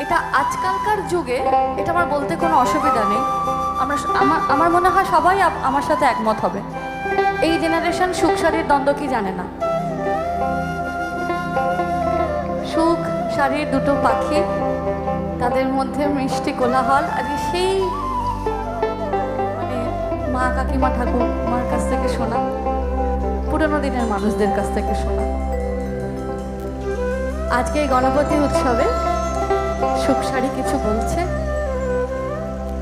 এটা আজকালকার যুগে এটা আমার বলতে কোনো অসুবিধা নেই। আমার মনে হয় সবাই আমার সাথে একমত হবে। এই জেনারেশন সুখ শাড়ির দ্বন্দ্ব কি জানে না। সুখ শাড়ির দুটো পাখি, তাদের মধ্যে মিষ্টি কোলাহল, আর সেই মানে মা কাকিমা ঠাকুমার কাছ থেকে শোনা, পুরনো দিনের মানুষদের কাছ থেকে শোনা। আজকে এই গণপতি উৎসবে সুখ শাড়ি কিছু বলছে।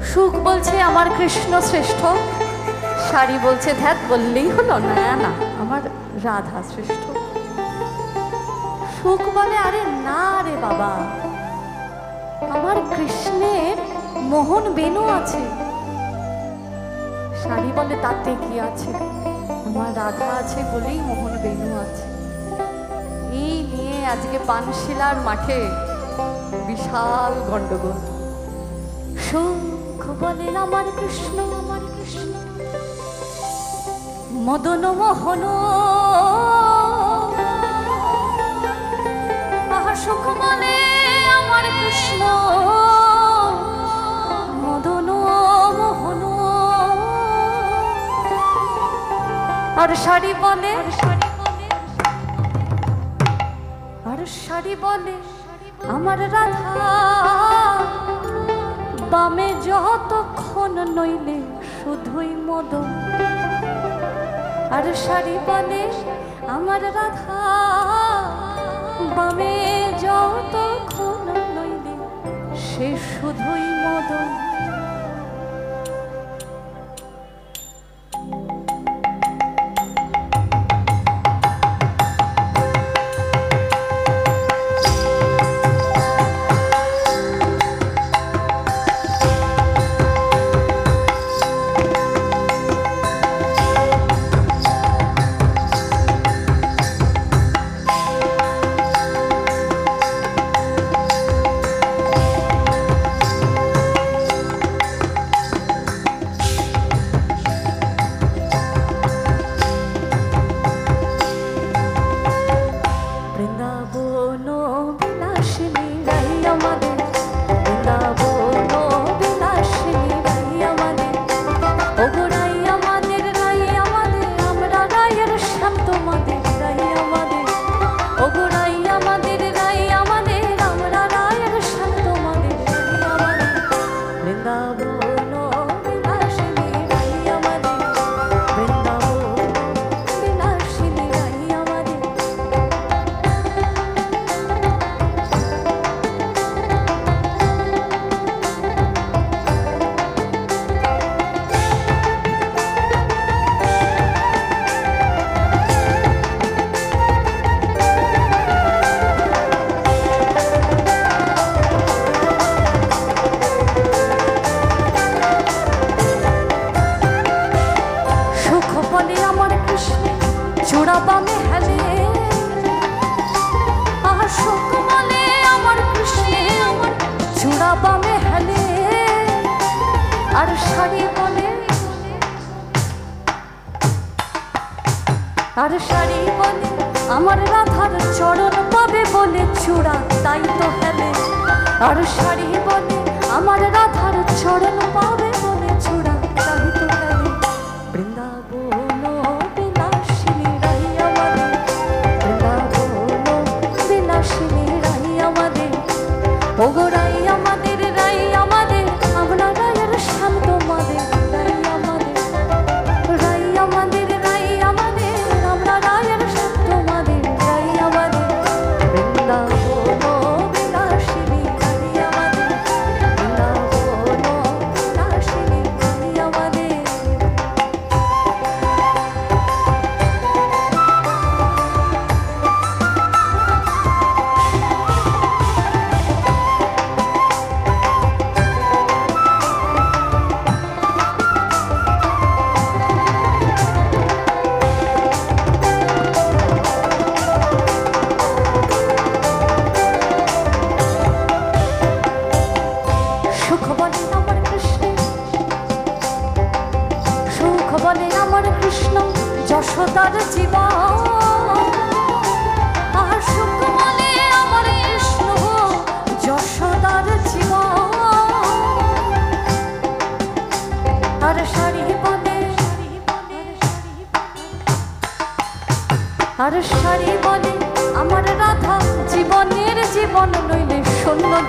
সুখ বলছে আমার কৃষ্ণ শ্রেষ্ঠ, শাড়ি বলছে ধ্যাত বললেই হলো না, না আমার রাধা শ্রেষ্ঠ। সুখ বলে আরে না রে বাবা, আমার কৃষ্ণের মোহন বেনু আছে। শাড়ি বলে তাতে কি আছে, আমার রাধা আছে বলেই মোহন বেনু আছে। এই নিয়ে আজকে পানশিলার মাঠে বিশাল গন্ডগোল। সুখ বলে আমার কৃষ্ণ, আমার কৃষ্ণ মদন মোহন, সুখ বলে আমার কৃষ্ণ মদন মোহন। আর শাড়ি বলে, আর শাড়ি বলে আমার রাধা বামে যতক্ষণ নইলে শুধুই মদন। আর শাড়ি বলে আমার রাধা বামে যতক্ষণ নইলে সে শুধুই মদন। আর শাড়ি বলে, আর শাড়ি বলে আমার রাধার চরণ পাবে বলে চূড়া তাই তো হেলে। আর শাড়ি বলে আমার রাধার চরণ পাবে বলে চূড়া তাই তো হেলে। বৃন্দাবন বিলাসিনী রাই আমাদের, বৃন্দাবন বিলাসিনী রাই আমাদের, ওগো রাই আমাদের, রাই আমাদের, আমরা রায়ের শ্যাম তোমাদের, রাই আমাদের, রাই আমাদের, রাই আমাদের, আমরা রায়ের শ্যাম তোমাদের, রাই আমাদের। বৃন্দাবন বিলাসিনী রাই আমাদের,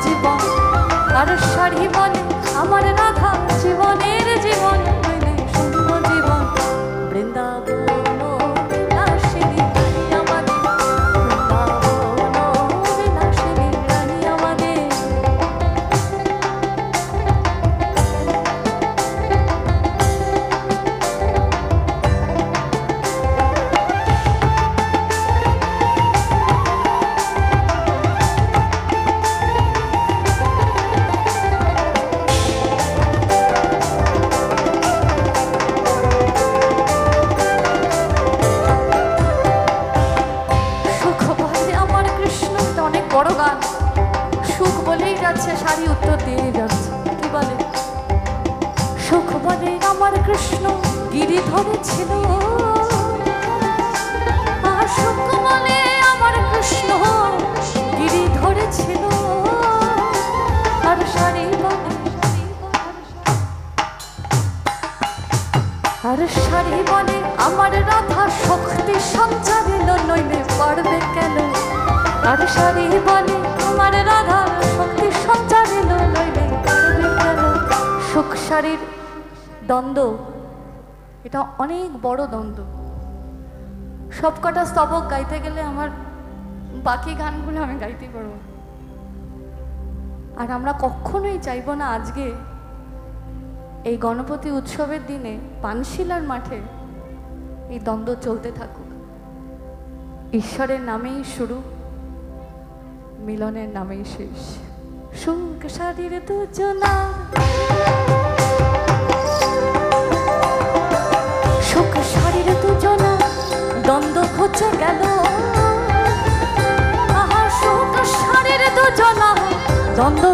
জীবন। আর শাড়ি বলে আমার রাধা জীবনের জীবন হইলে শূন্য জীবন। বৃন্দাবন বিলাসিনী রানী আমাদের, বৃন্দাবন বিলাসিনী রানী আমাদের। বড় গান, সুখ বলেই যাচ্ছে, শাড়ি উত্তর দিয়ে যাচ্ছে। কি বলে? সুখ বলে আমার কৃষ্ণ গিরি ধরেছিল, আর সুখ বলে আমার কৃষ্ণ গিরি ধরেছিল। আর শাড়ি বলে, আর শাড়ি বলে আমার রাধা শক্তি সঞ্চারিল, নইলে পারবে কেন? আর শাড়ি বলে আমার রাধার শক্তি সঞ্চারিল, নইলে পারবে কেন? সুখ শাড়ির দ্বন্দ্ব, এটা অনেক বড় দ্বন্দ্ব। সবকটা স্তবক গাইতে গেলে আমার বাকি গানগুলো আমি গাইতে পারবো। আর আমরা কখনোই চাইবো না আজকে এই গণপতি উৎসবের দিনে পানশিলার মাঠে এই দ্বন্দ্ব চলতে থাকুক। ঈশ্বরের নামেই শুরু, মিলনের নামেই শেষ। সুখ শাড়ির দুজনা, সুখ শাড়ির দুজনা দ্বন্দ্ব ঘুচে গেল। আহা সুখ শাড়ির দুজনা দ্বন্দ্ব